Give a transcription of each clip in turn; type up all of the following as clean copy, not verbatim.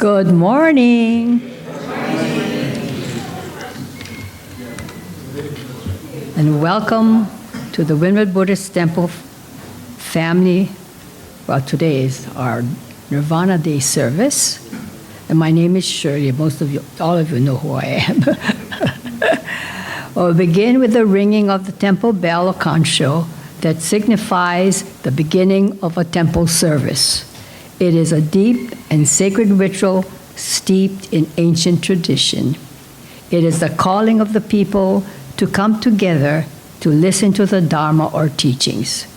Good morning. And welcome to the Windward Buddhist Temple family. Well, today is our Nirvana Day Service. And my name is Shirley. Most of you, all of you know who I am. We'll begin with the ringing of the temple bell or kansho that signifies the beginning of a temple service. It is a deep and sacred ritual steeped in ancient tradition. It is the calling of the people to come together to listen to the Dharma or teachings.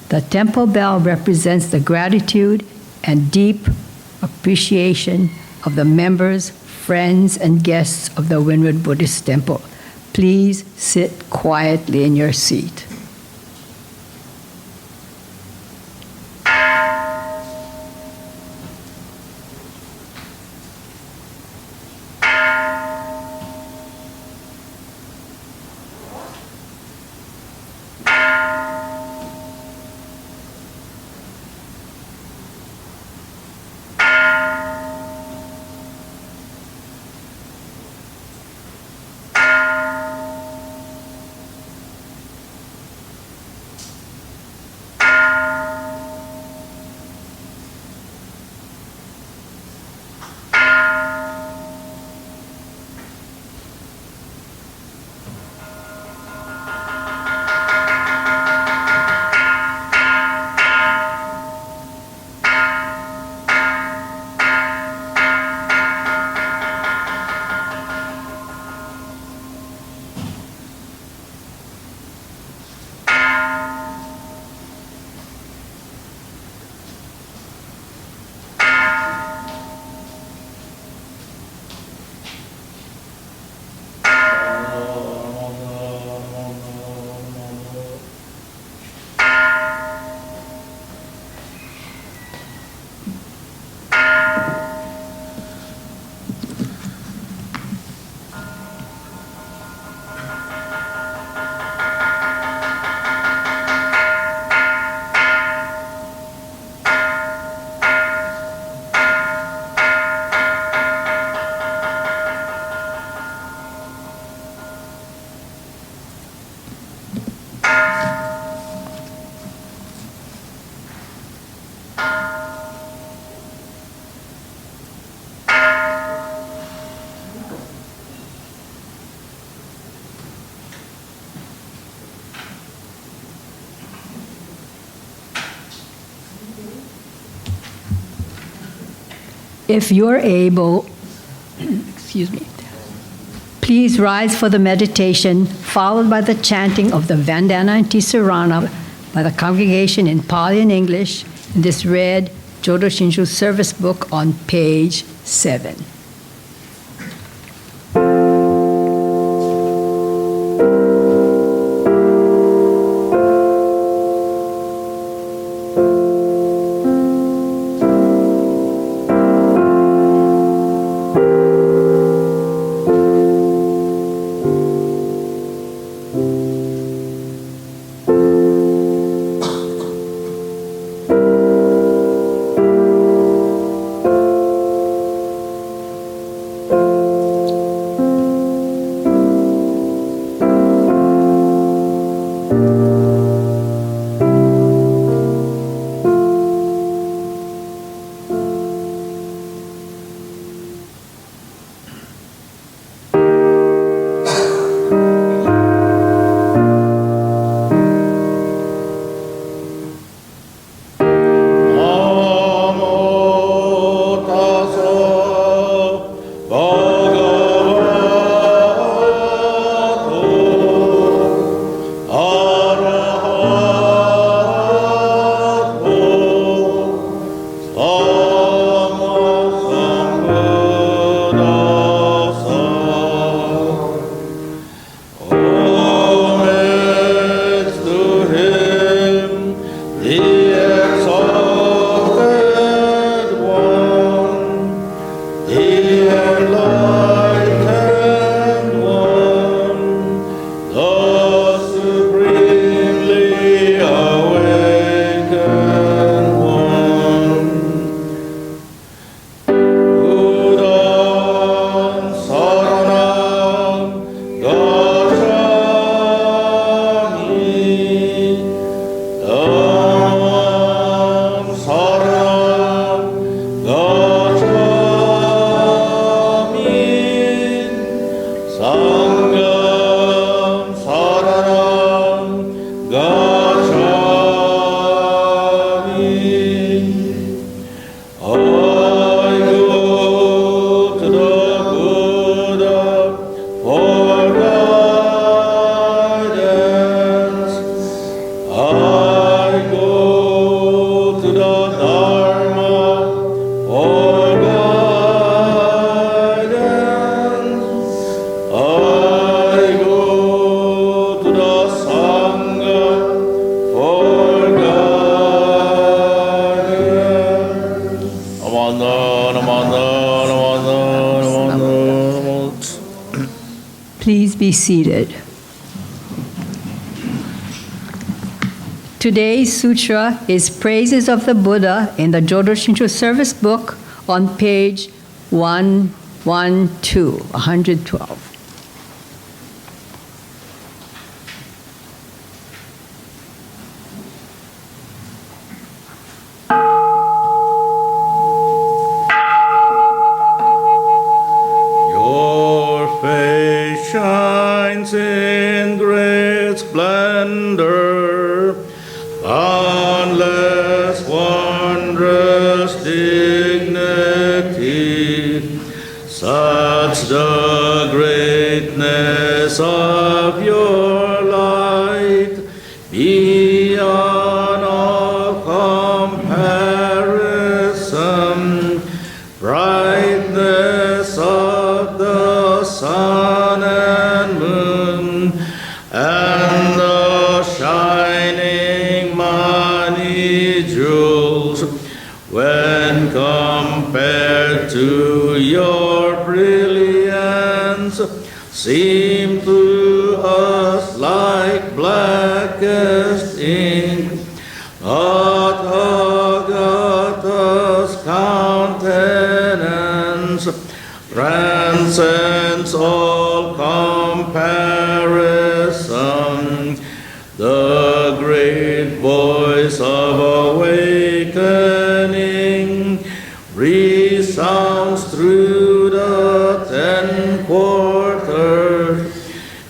The temple bell represents the gratitude and deep appreciation of the members, friends, and guests of the Windward Buddhist Temple. Please sit quietly in your seat. If you're able, excuse me, please rise for the meditation, followed by the chanting of the Vandana Ti-Sarana by the congregation in Pali and English in this red Jodo Shinshu service book on page 7. be seated. Today's sutra is Praises of the Buddha in the Jodo Shinshu Service book on page 112. Your face shines in great splendor, boundless, wondrous dignity. Such the greatness of your light, beyond all comparison. Brightness of the sun and moon, and the shining many jewels, when compared to your brilliance, seem to us like blackest ink. Gatha's countenance transcends all comparison. The great voice of awakening resounds through the 10 quarters.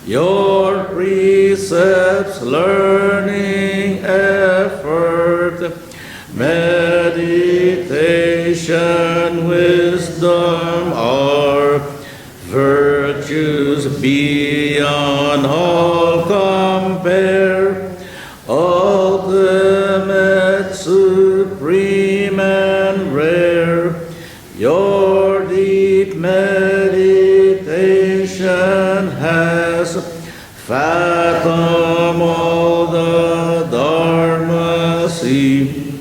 Your precepts, learning, effort, meditation, wisdom are virtues beyond all compare, ultimate, supreme, and rare. Your deep meditation has fathomed all the Dharma sea,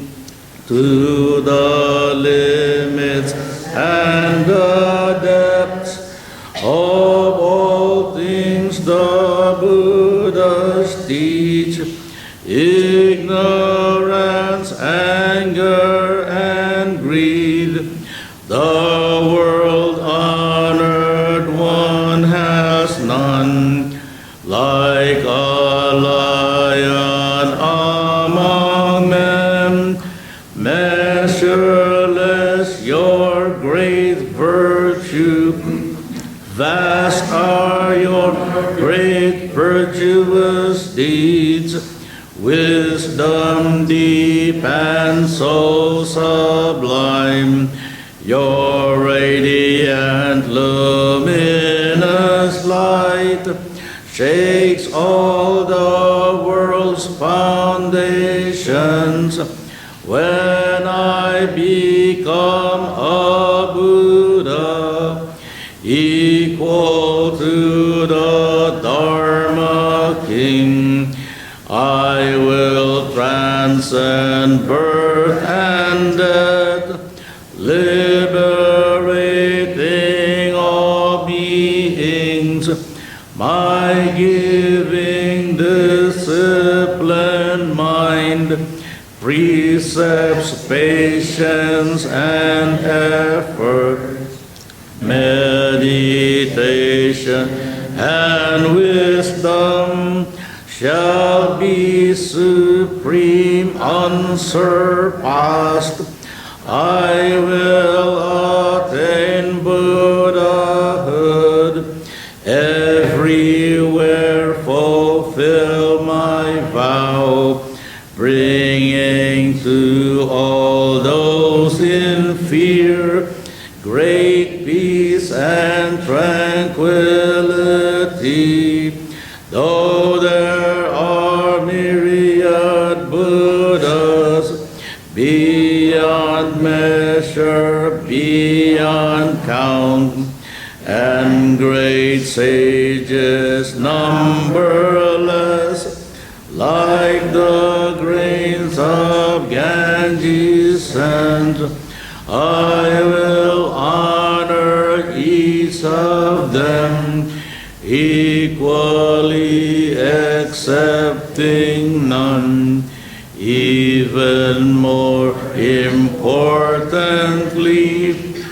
to the limits and the depths of all things the Buddhas teach. Ignorance, anger, and greed, the world honored one has none. Like a lion among men, measureless your great virtue, vast are your great virtuous deeds, wisdom deep and so sublime, your radiant luminous light shakes all the world's foundations. When I become a Buddha, equal to the Dharma King, I will transcend birth and death, liberating all beings. My giving disciplined mind, precepts, patience, and effort, meditation, and wisdom shall be supreme, unsurpassed. I will attain Buddhahood, everywhere fulfill my vow, bringing to all those in fear great peace and tranquility. Though there are myriad Buddhas, beyond measure, beyond count, and great sages numberless, like the grains of Ganges sand, I will honor each of them, equal equally accepting none. Even more importantly,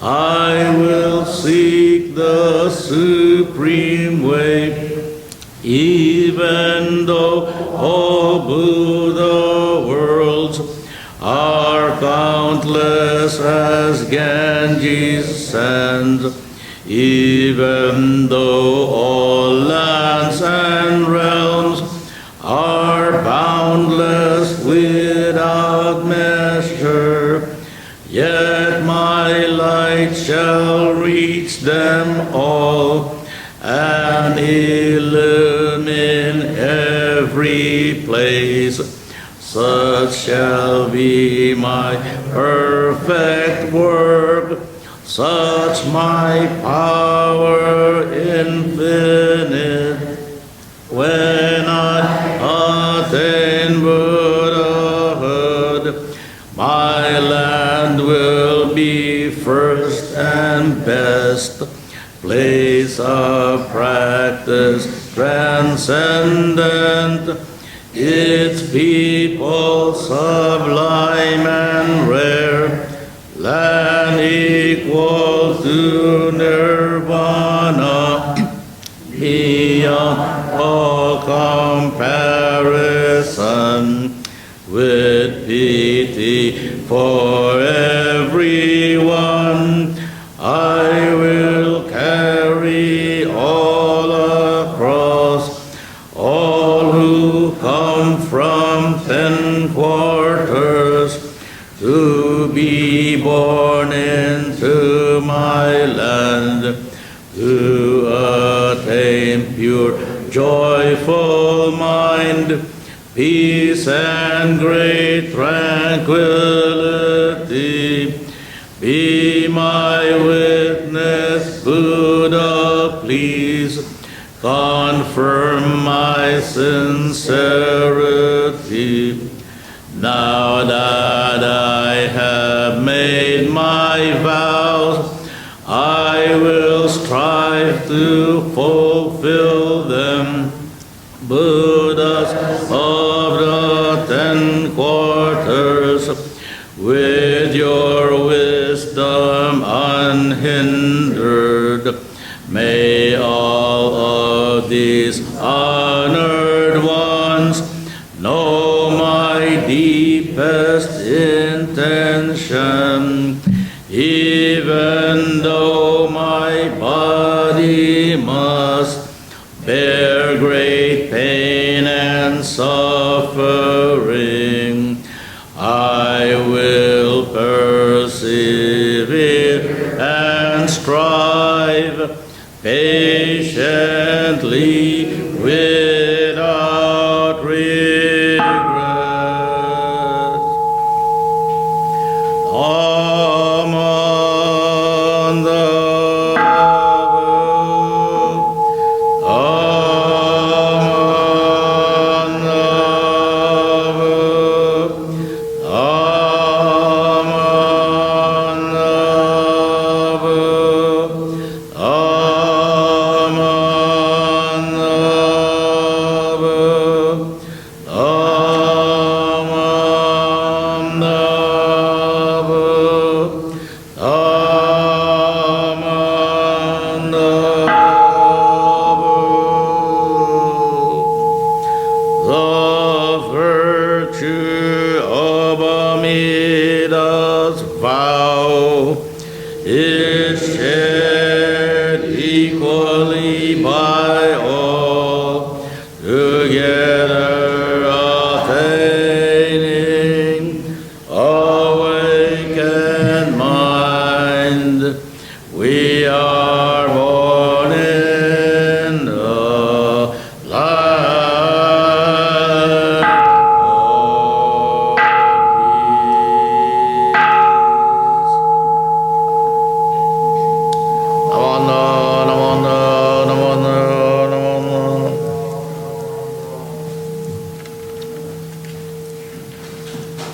I will seek the supreme way. Even though all Buddha worlds are countless as Ganges sands, even though all lands and realms are boundless without measure, yet my light shall reach them all and illumine every place. Such shall be my perfect work, such my power infinite. When I attain Buddhahood, my land will be first and best, place of practice transcendent, its people sublime and rare, land equal to Nirvana, beyond all comparison, with pity for everyone, I will carry all across, all who come from 10 quarters to be born into my land, to attain pure, joyful mind, peace and great tranquility. Be my witness, Buddha, please confirm my sincerity. Now that I have made my vows, I will strive to fulfill them. Buddhas of the 10 quarters, with your wisdom unhindered, may all of these honored ones know my deepest intention. Even though my body must bear great pain and suffering, I will persevere and strive patiently without regret.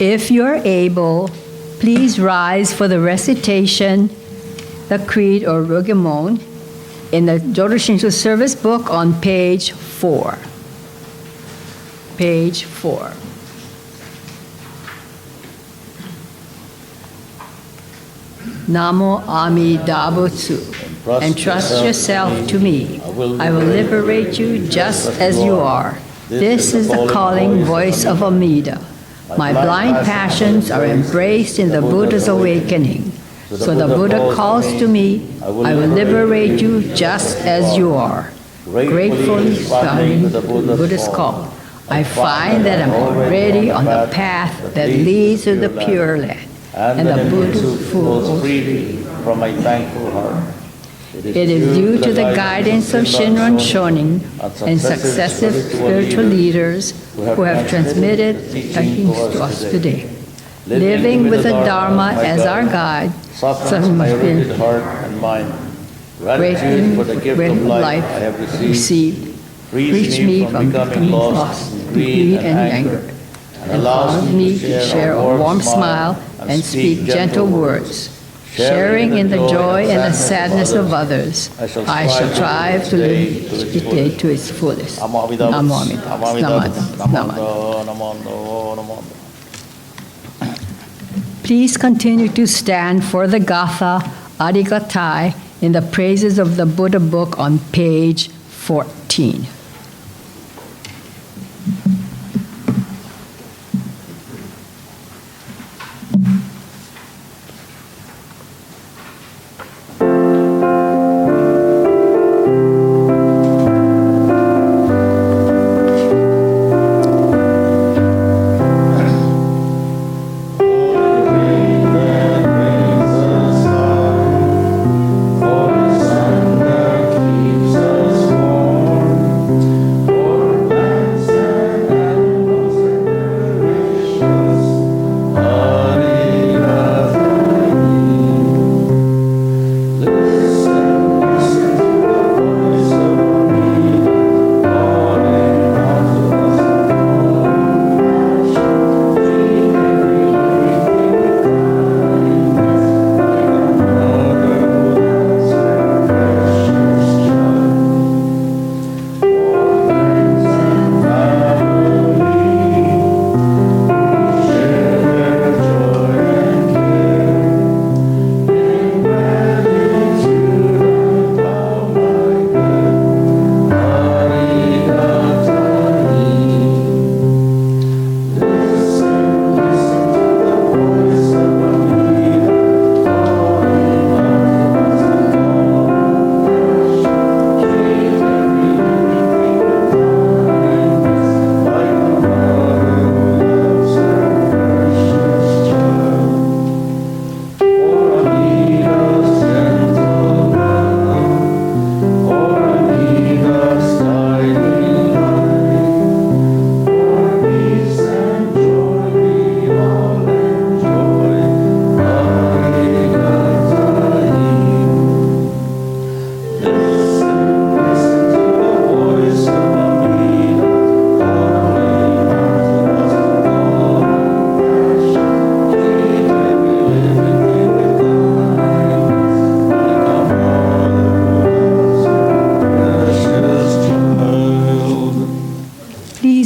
If you're able, please rise for the recitation, the creed or rugemon, in the Jodo Shinshu Service book on page 4. Page 4. Namo Amida Butsu. Entrust yourself to me. I will liberate you just as you are. This is the calling voice of Amida. My blind passions are embraced in the Buddha's awakening. So the Buddha calls to me, I will liberate you just as you are. Gratefully responding to the Buddha's call, I find that I'm already on the path that leads to the Pure Land, and the Buddha flows freely from my thankful heart. It is due to the guidance of Shinran Shonin and successive spiritual leaders who have transmitted teachings to us today. Living with the Dharma as our guide, Softens my eroded heart and mind. Gratitude for the gift of life I have received frees me from becoming lost in greed and anger, and allows me to share a warm smile and speak gentle words. Sharing in the joy and the sadness of others, I shall strive to live each day to its fullest. Namo Amida Butsu. Namo. Please continue to stand for the Gatha Arigatai in the praises of the Buddha book on page 14.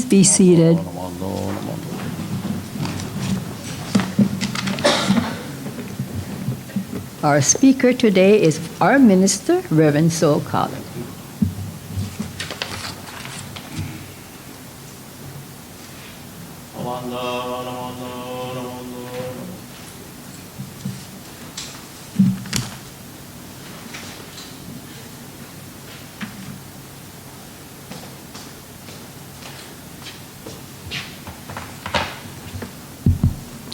Be seated. Our speaker today is our minister, Reverend Soul Kalu.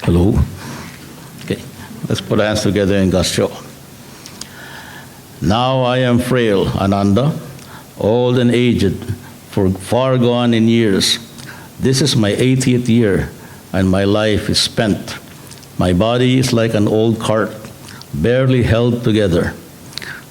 Hello. Okay, let's put hands together in kansho. Now I am frail, Ananda, old and aged, for far gone in years. This is my 80th year, and my life is spent. My body is like an old cart, barely held together.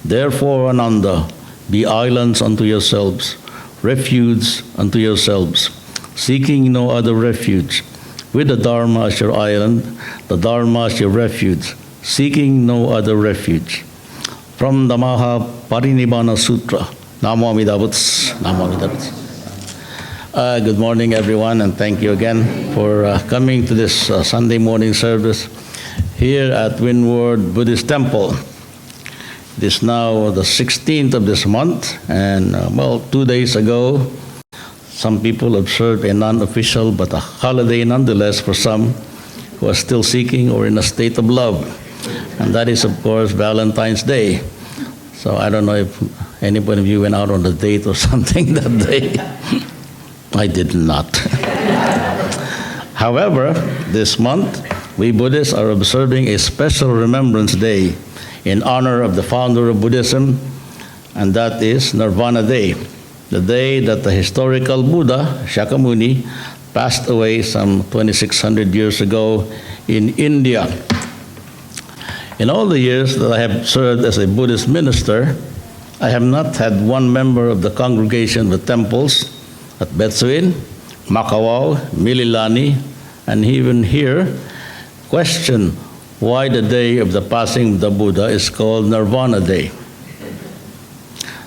Therefore, Ananda, be islands unto yourselves, refuge unto yourselves, seeking no other refuge. With the Dharma as your island, the Dharma as your refuge, seeking no other refuge. from the Maha Parinirvana Sutra. Namo Amida Butsu. Namo Amida Butsu. Good morning, everyone, and thank you again for coming to this Sunday morning service here at Windward Buddhist Temple. It is now the 16th of this month, and 2 days ago, some people observed a non-official but a holiday nonetheless for some who are still seeking or in a state of love. And that is, of course, Valentine's Day. So I don't know if anybody of you went out on a date or something that day. I did not. However, this month, we Buddhists are observing a special Remembrance Day in honor of the founder of Buddhism, and that is Nirvana Day, the day that the historical Buddha, Shakyamuni, passed away some 2,600 years ago in India. In all the years that I have served as a Buddhist minister, I have not had one member of the congregation of the temples at Betsuin, Makawao, Mililani, and even here question why the day of the passing of the Buddha is called Nirvana Day.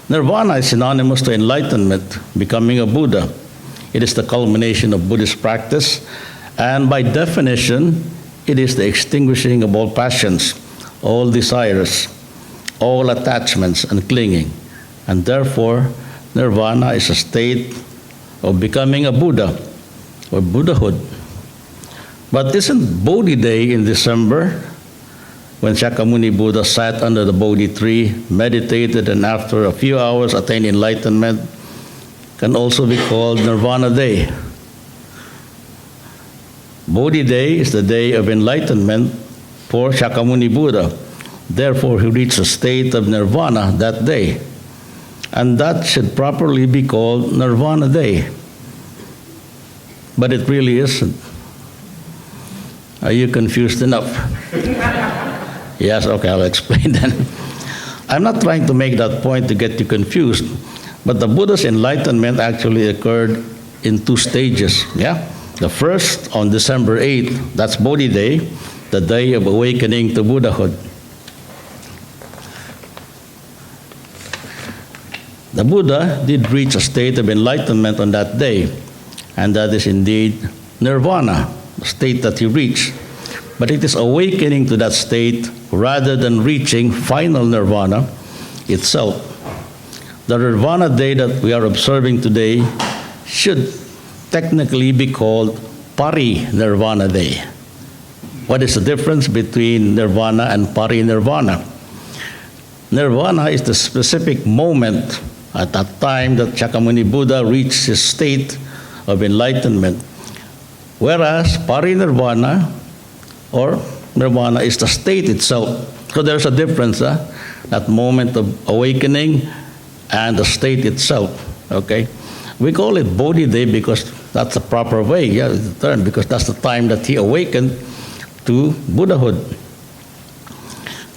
Nirvana is synonymous to enlightenment, becoming a Buddha. It is the culmination of Buddhist practice, and by definition, it is the extinguishing of all passions, all desires, all attachments and clinging. And therefore, Nirvana is a state of becoming a Buddha, or Buddhahood. But isn't Bodhi Day in December, when Shakyamuni Buddha sat under the Bodhi tree, meditated, and after a few hours attained enlightenment, can also be called Nirvana Day? Bodhi Day is the day of enlightenment for Shakyamuni Buddha. Therefore, he reached a state of nirvana that day. And that should properly be called Nirvana Day. But it really isn't. Are you confused enough? Yes, okay, I'll explain then. I'm not trying to make that point to get you confused, but the Buddha's enlightenment actually occurred in 2 stages. Yeah? The first on December 8th, that's Bodhi Day, the day of awakening to Buddhahood. The Buddha did reach a state of enlightenment on that day, and that is indeed nirvana, the state that he reached. But it is awakening to that state rather than reaching final nirvana itself. The Nirvana Day that we are observing today should technically be called Parinirvana Day. What is the difference between nirvana and parinirvana? Nirvana is the specific moment at that time that Shakyamuni Buddha reached his state of enlightenment, whereas parinirvana or nirvana is the state itself. So there's a difference, that moment of awakening and the state itself, okay? We call it Bodhi Day because that's the proper way, the term, because that's the time that he awakened to Buddhahood.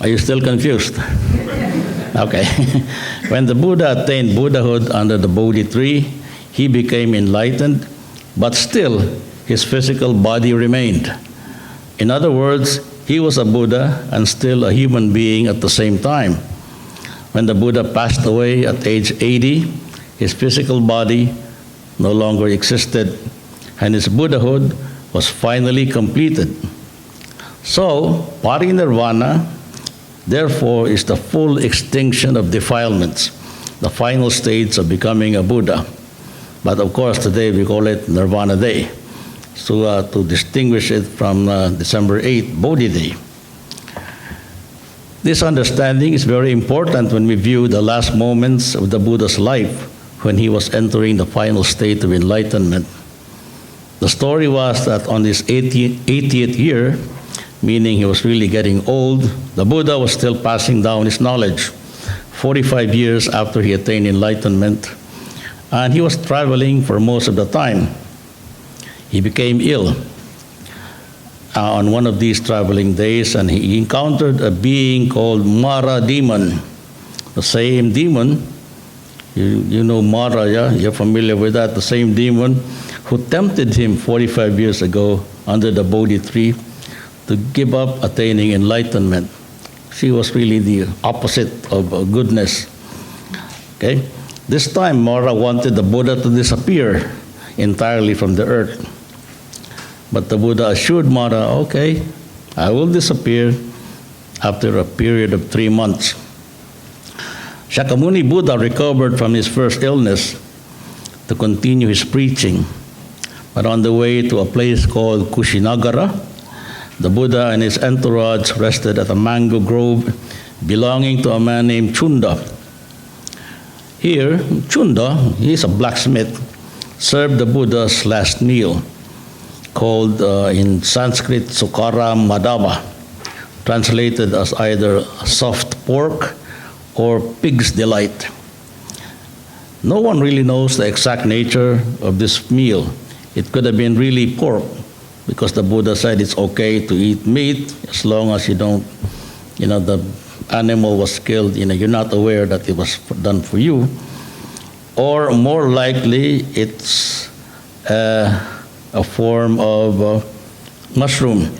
Are you still confused? Okay. When the Buddha attained Buddhahood under the Bodhi tree, he became enlightened, but still his physical body remained. In other words, he was a Buddha and still a human being at the same time. When the Buddha passed away at age 80, his physical body no longer existed, and his Buddhahood was finally completed. So, parinirvana, therefore, is the full extinction of defilements, the final stage of becoming a Buddha. But of course, today we call it Nirvana Day, so to distinguish it from December 8th, Bodhi Day. This understanding is very important when we view the last moments of the Buddha's life when he was entering the final state of enlightenment. The story was that on his 80th year, meaning he was really getting old, the Buddha was still passing down his knowledge, 45 years after he attained enlightenment, and he was traveling for most of the time. He became ill on one of these traveling days, and he encountered a being called Mara demon, the same demon, you know Mara, yeah? You're familiar with that, the same demon who tempted him 45 years ago under the Bodhi tree to give up attaining enlightenment. She was really the opposite of goodness. Okay? This time, Mara wanted the Buddha to disappear entirely from the earth. But the Buddha assured Mara, okay, I will disappear after a period of 3 months. Shakyamuni Buddha recovered from his first illness to continue his preaching. But on the way to a place called Kushinagara, the Buddha and his entourage rested at a mango grove belonging to a man named Chunda. Here, Chunda, he's a blacksmith, served the Buddha's last meal, called in Sanskrit Sukara Madhava, translated as either soft pork or pig's delight. No one really knows the exact nature of this meal. It could have been really pork, because the Buddha said it's okay to eat meat as long as you don't, the animal was killed, you're not aware that it was done for you. Or more likely, it's a form of mushroom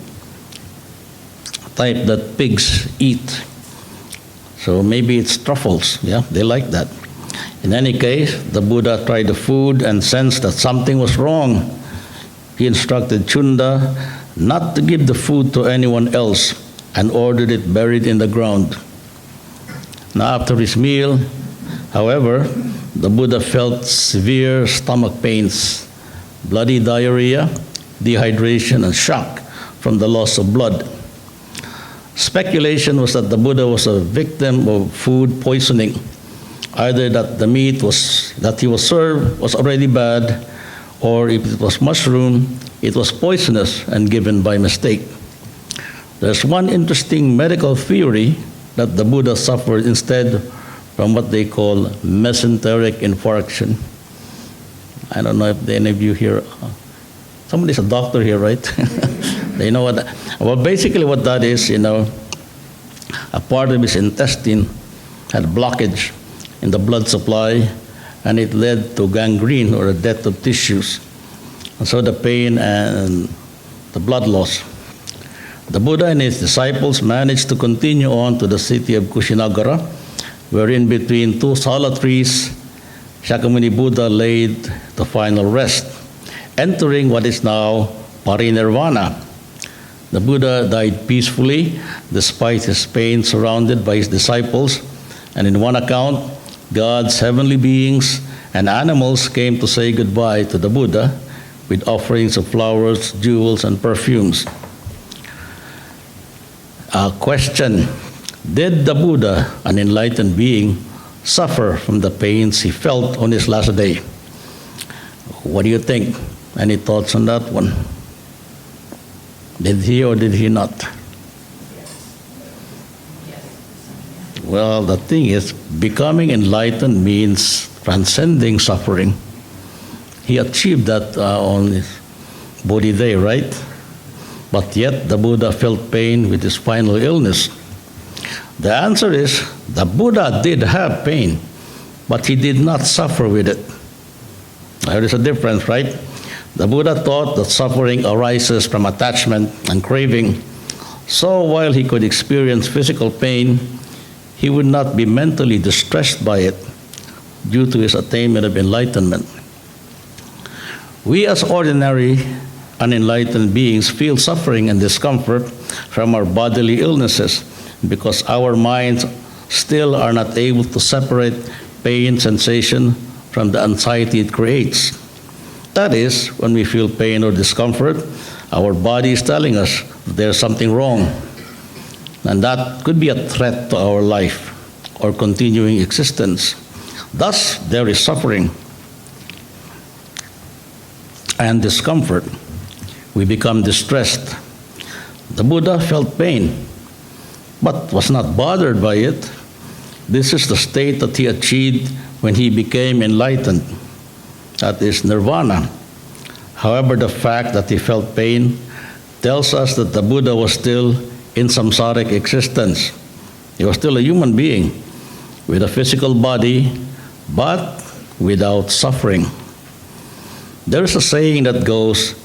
type that pigs eat. So maybe it's truffles, they like that. In any case, the Buddha tried the food and sensed that something was wrong. He instructed Chunda not to give the food to anyone else and ordered it buried in the ground. Now, after his meal, however, the Buddha felt severe stomach pains, bloody diarrhea, dehydration, and shock from the loss of blood. Speculation was that the Buddha was a victim of food poisoning, either that the meat that he was served was already bad, or if it was mushroom, it was poisonous and given by mistake. There's one interesting medical theory that the Buddha suffered instead from what they call mesenteric infarction. I don't know if any of you here, somebody's a doctor here, right? They know what that, well, basically what that is, a part of his intestine had blockage in the blood supply, and it led to gangrene, or a death of tissues. And so the pain and the blood loss. The Buddha and his disciples managed to continue on to the city of Kushinagara, where in between two sala trees, Shakyamuni Buddha laid the final rest, entering what is now Parinirvana. The Buddha died peacefully despite his pain, surrounded by his disciples, and in one account, God's heavenly beings and animals came to say goodbye to the Buddha with offerings of flowers, jewels, and perfumes. A question: did the Buddha, an enlightened being, suffer from the pains he felt on his last day? What do you think? Any thoughts on that one? Did he or did he not? Well, the thing is, becoming enlightened means transcending suffering. He achieved that on his Bodhi day, right? But yet the Buddha felt pain with his final illness. The answer is, the Buddha did have pain, but he did not suffer with it. There is a difference, right? The Buddha taught that suffering arises from attachment and craving. So while he could experience physical pain, he would not be mentally distressed by it due to his attainment of enlightenment. We as ordinary unenlightened beings feel suffering and discomfort from our bodily illnesses because our minds still are not able to separate pain sensation from the anxiety it creates. That is, when we feel pain or discomfort, our body is telling us there's something wrong. And that could be a threat to our life or continuing existence. Thus, there is suffering and discomfort. We become distressed. The Buddha felt pain, but was not bothered by it. This is the state that he achieved when he became enlightened. That is nirvana. However, the fact that he felt pain tells us that the Buddha was still in samsaric existence. He was still a human being with a physical body, but without suffering. There is a saying that goes,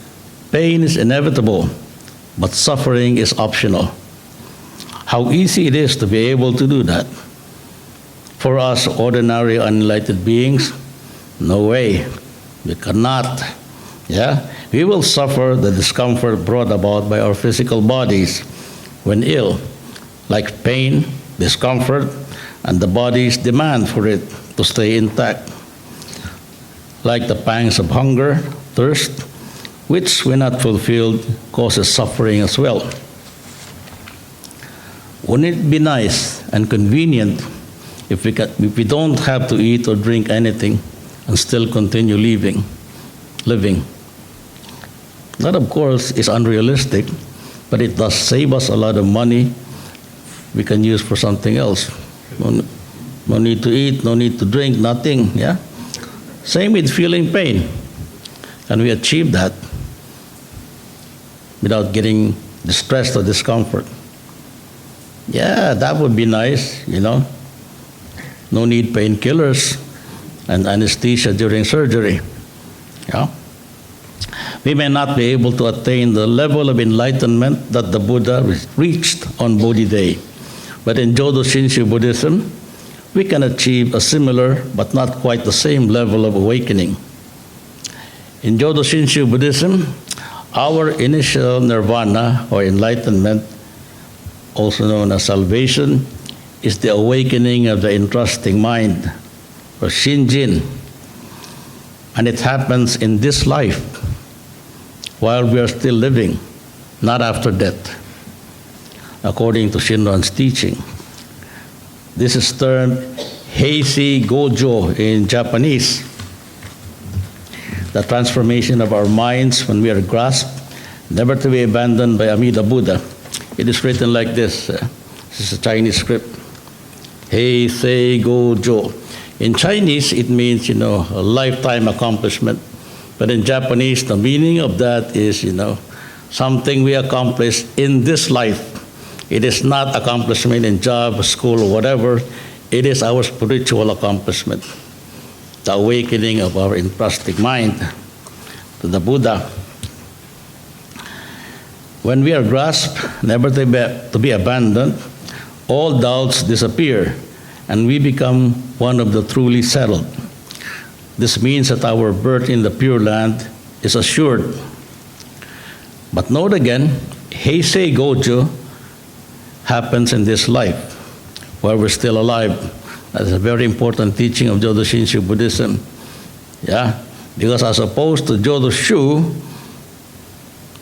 pain is inevitable, but suffering is optional. How easy it is to be able to do that. For us ordinary unenlightened beings, no way. We cannot. Yeah? We will suffer the discomfort brought about by our physical bodies when ill, like pain, discomfort, and the body's demand for it to stay intact. Like the pangs of hunger, thirst, which, when not fulfilled, causes suffering as well. Wouldn't it be nice and convenient if we don't have to eat or drink anything and still continue living? That, of course, is unrealistic, but it does save us a lot of money we can use for something else. No need to eat, no need to drink, nothing, yeah? Same with feeling pain. Can we achieve that without getting distressed or discomfort? Yeah, that would be nice, you know. No need painkillers and anesthesia during surgery. Yeah? We may not be able to attain the level of enlightenment that the Buddha reached on Bodhi Day. But in Jodo Shinshu Buddhism, we can achieve a similar but not quite the same level of awakening. In Jodo Shinshu Buddhism, our initial nirvana or enlightenment, also known as salvation, is the awakening of the entrusting mind, or shinjin. And it happens in this life, while we are still living, not after death, according to Shinran's teaching. This is termed Heisei Gojo in Japanese, the transformation of our minds when we are grasped, never to be abandoned by Amida Buddha. It is written like this. This is a Chinese script. Heisei Gojo. In Chinese, it means, a lifetime accomplishment. But in Japanese, the meaning of that is, something we accomplish in this life. It is not accomplishment in job, school, or whatever. It is our spiritual accomplishment, the awakening of our entrusting mind to the Buddha. When we are grasped, never to be abandoned, all doubts disappear, and we become one of the truly settled. This means that our birth in the Pure Land is assured. But note again, Heisei Gojo happens in this life, while we're still alive. That is a very important teaching of Jodo Shinshu Buddhism. Yeah? Because as opposed to Jodo Shu,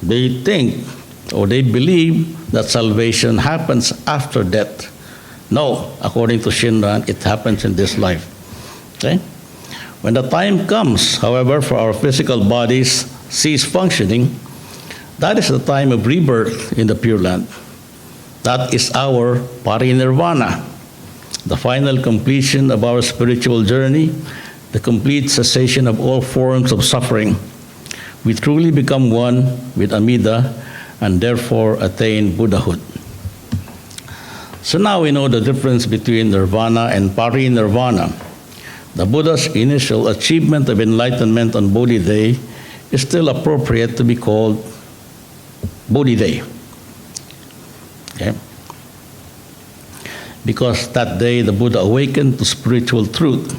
they think or they believe that salvation happens after death. No, according to Shinran, it happens in this life. Okay? When the time comes, however, for our physical bodies cease functioning, that is the time of rebirth in the Pure Land. That is our Parinirvana, the final completion of our spiritual journey, the complete cessation of all forms of suffering. We truly become one with Amida and therefore attain Buddhahood. So now we know the difference between Nirvana and Parinirvana. The Buddha's initial achievement of enlightenment on Bodhi Day is still appropriate to be called Bodhi Day. Okay? Because that day the Buddha awakened to spiritual truth.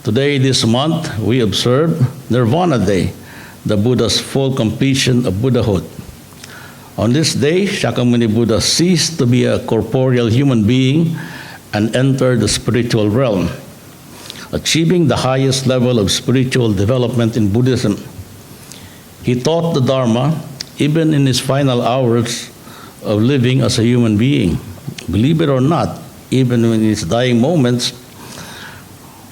Today, this month, we observe Nirvana Day, the Buddha's full completion of Buddhahood. On this day, Shakyamuni Buddha ceased to be a corporeal human being and entered the spiritual realm, achieving the highest level of spiritual development in Buddhism. He taught the Dharma even in his final hours of living as a human being. Believe it or not, even in his dying moments,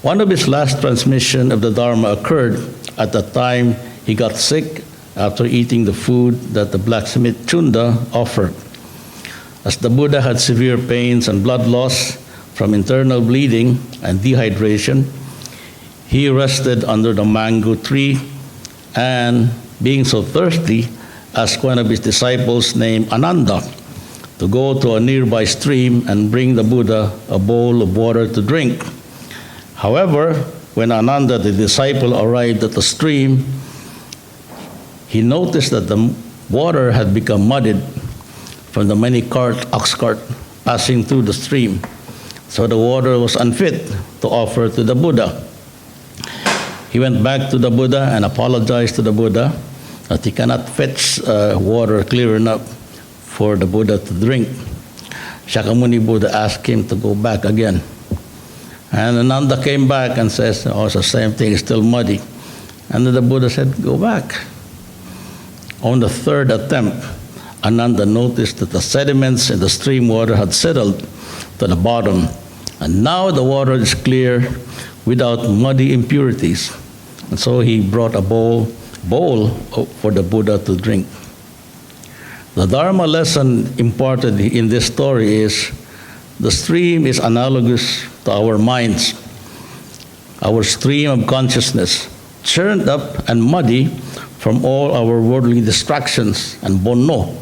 one of his last transmission of the Dharma occurred at the time he got sick after eating the food that the blacksmith Chunda offered. As the Buddha had severe pains and blood loss from internal bleeding and dehydration, he rested under the mango tree and, being so thirsty, asked one of his disciples named Ananda to go to a nearby stream and bring the Buddha a bowl of water to drink. However, when Ananda, the disciple, arrived at the stream, he noticed that the water had become muddied from the many ox cart passing through the stream. So the water was unfit to offer to the Buddha. He went back to the Buddha and apologized to the Buddha that he cannot fetch water clear enough for the Buddha to drink. Shakyamuni Buddha asked him to go back again. And Ananda came back and says, oh, it's the same thing, it's still muddy. And then the Buddha said, go back. On the third attempt, Ananda noticed that the sediments in the stream water had settled to the bottom, and now the water is clear without muddy impurities. And so he brought a bowl for the Buddha to drink. The Dharma lesson imparted in this story is the stream is analogous to our minds, our stream of consciousness, churned up and muddy from all our worldly distractions and bonno.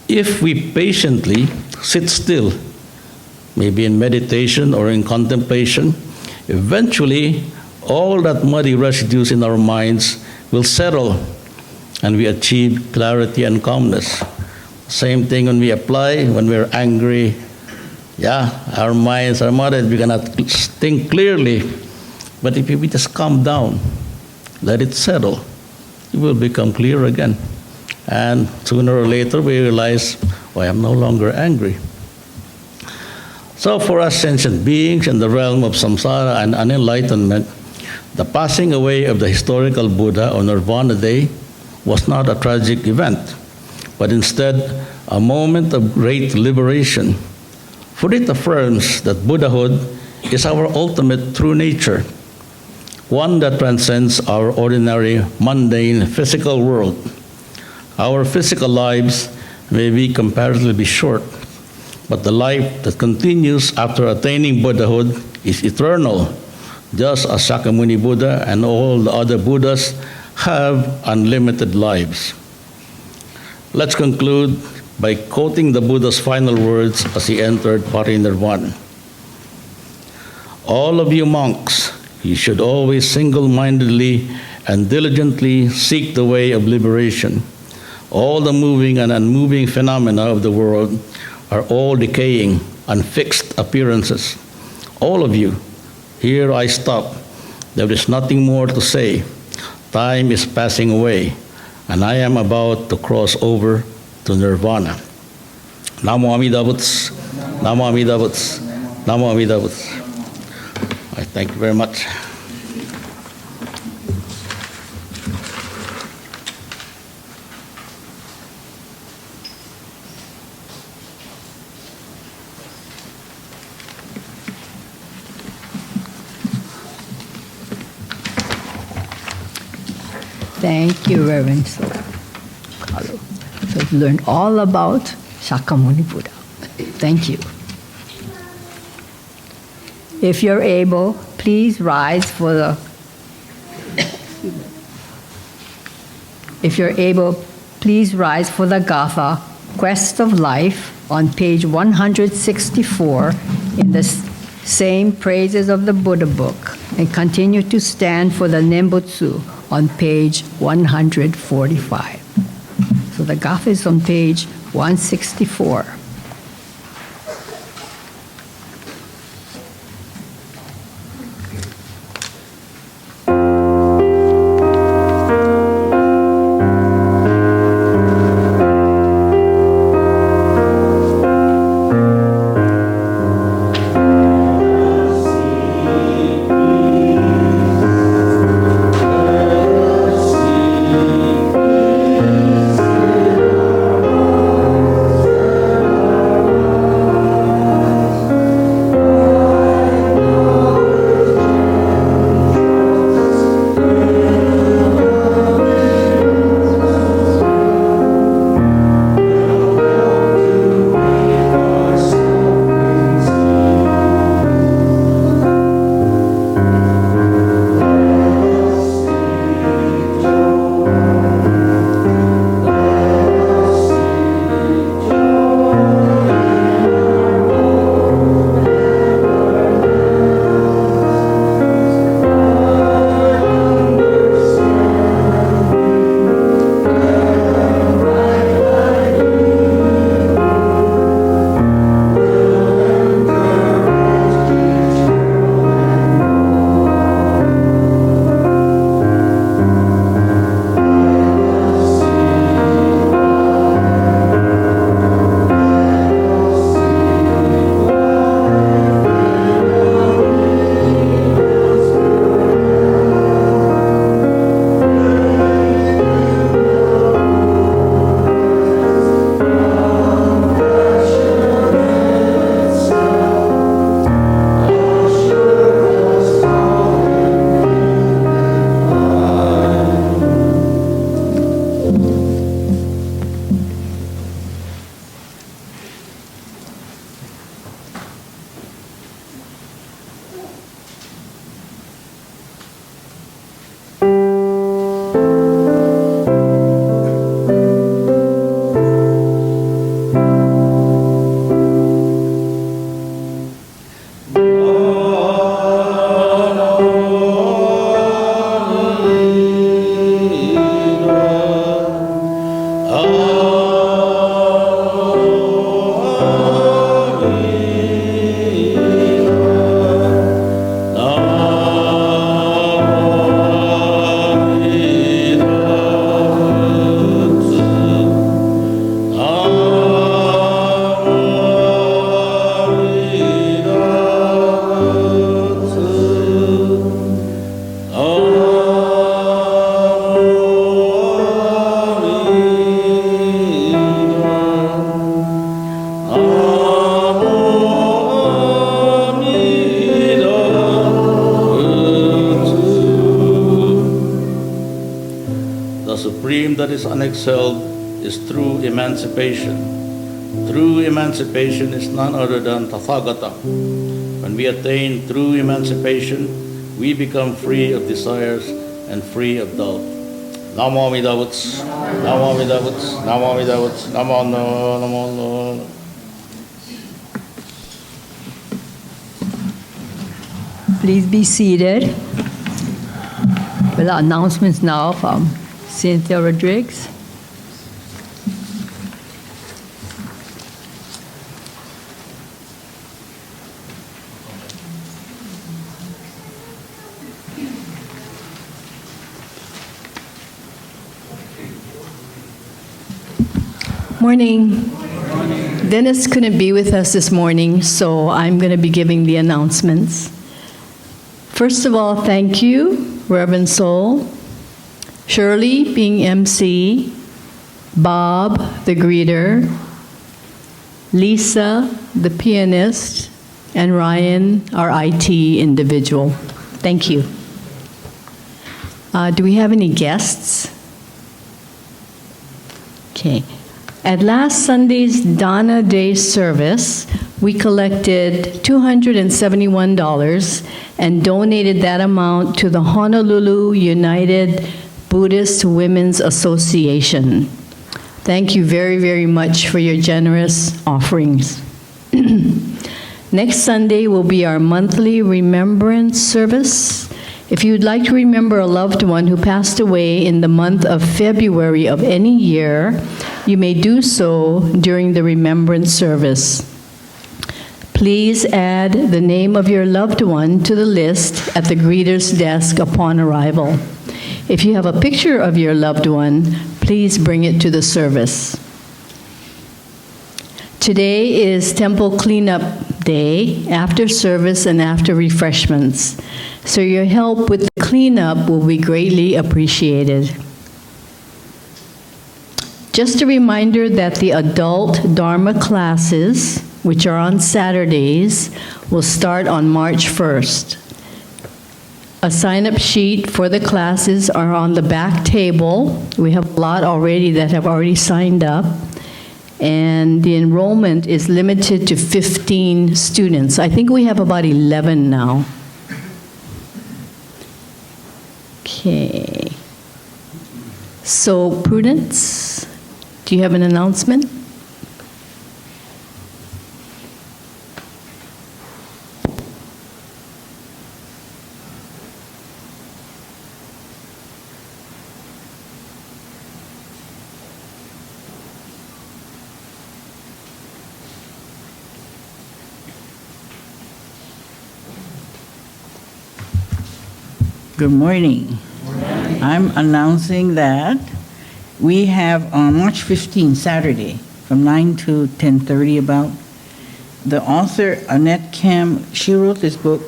If we patiently sit still, maybe in meditation or in contemplation, eventually all that muddy residues in our minds will settle and we achieve clarity and calmness. Same thing when we apply, when we're angry. Yeah, our minds are muddied, we cannot think clearly. But if we just calm down, let it settle, it will become clear again. And sooner or later we realize, oh, I am no longer angry. So for us sentient beings in the realm of samsara and unenlightenment, the passing away of the historical Buddha on Nirvana Day was not a tragic event, but instead a moment of great liberation. For it affirms that Buddhahood is our ultimate true nature, one that transcends our ordinary, mundane, physical world. Our physical lives may be comparatively short, but the life that continues after attaining Buddhahood is eternal, just as Shakyamuni Buddha and all the other Buddhas have unlimited lives. Let's conclude by quoting the Buddha's final words as he entered Parinirvana. All of you monks, you should always single-mindedly and diligently seek the way of liberation. All the moving and unmoving phenomena of the world are all decaying, unfixed appearances. All of you, here I stop. There is nothing more to say. Time is passing away, and I am about to cross over to Nirvana. Namo Amida Butsu, Namo Amida Butsu, Namo Amida Butsu. I thank you very much. Thank you, Reverend Kalu. So we've learned all about Shakyamuni Buddha. Thank you. If you're able, please rise for the. If you're able, please rise for the Gatha, Quest of Life, on page 164 in the same Praises of the Buddha book, and continue to stand for the Nembutsu on page 145. So the Gatha is on page 164. that is unexcelled is true emancipation. True emancipation is none other than Tathagata. When we attain true emancipation, we become free of desires and free of doubt. Namo Amida Butsu, Namo Amida Butsu, Namo Amida Butsu, Namo No, Namo No. Please be seated. With announcements now from Cynthia Rodriguez. Morning. Dennis couldn't be with us this morning, so I'm going to be giving the announcements. First of all, thank you, Reverend Soul, Shirley being MC, Bob, the greeter, Lisa, the pianist, and Ryan, our IT individual. Thank you. Do we have any guests? Okay. At last Sunday's Nirvana Day Service, we collected $271 and donated that amount to the Honolulu United Buddhist Women's Association. Thank you very, very much for your generous offerings. Next Sunday will be our monthly remembrance service. If you'd like to remember a loved one who passed away in the month of February of any year, you may do so during the remembrance service. Please add the name of your loved one to the list at the greeter's desk upon arrival. If you have a picture of your loved one, please bring it to the service. Today is Temple Cleanup Day, after service and after refreshments. So your help with the cleanup will be greatly appreciated. Just a reminder that the adult Dharma classes, which are on Saturdays, will start on March 1st. A sign-up sheet for the classes are on the back table. We have a lot already that have already signed up. And the enrollment is limited to 15 students. I think we have about 11 now. Okay. So, Prudence, do you have an announcement? Good morning. I'm announcing that we have on March 15, Saturday, from 9 to 10:30 about, the author, Annette Kim, she wrote this book,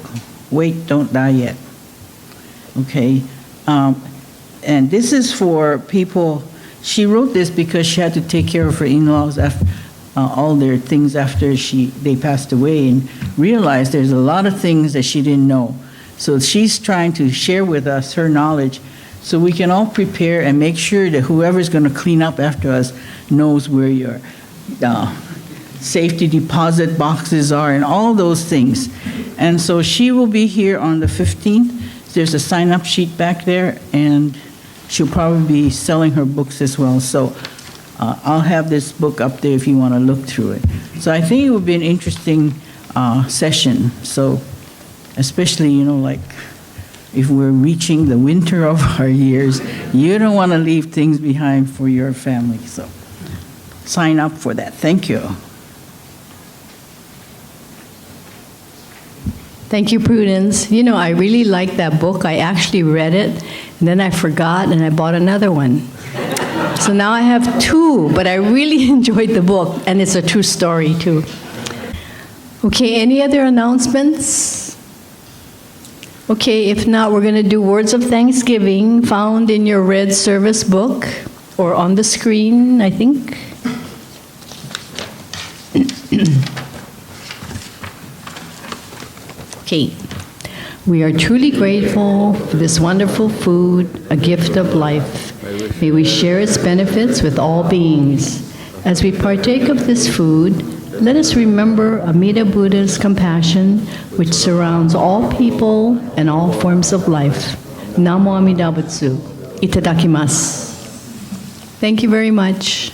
Wait, Don't Die Yet. Okay, and this is for people, she wrote this because she had to take care of her in-laws after all their things after they passed away, and realized there's a lot of things that she didn't know. So she's trying to share with us her knowledge so we can all prepare and make sure that whoever's going to clean up after us knows where your safety deposit boxes are and all those things. And so she will be here on the 15th. There's a sign-up sheet back there, and she'll probably be selling her books as well. So I'll have this book up there if you want to look through it. So I think it will be an interesting session. So especially, like if we're reaching the winter of our years, you don't want to leave things behind for your family. So sign up for that. Thank you. Thank you, Prudence. I really liked that book. I actually read it, and then I forgot, and I bought another one. So now I have two, but I really enjoyed the book, and it's a true story, too. Okay, any other announcements? Okay, if not, we're going to do words of thanksgiving found in your red service book, or on the screen, I think. Okay. We are truly grateful for this wonderful food, a gift of life. May we share its benefits with all beings. As we partake of this food, let us remember Amida Buddha's compassion, which surrounds all people and all forms of life. Namo Amida Butsu. Itadakimasu. Thank you very much.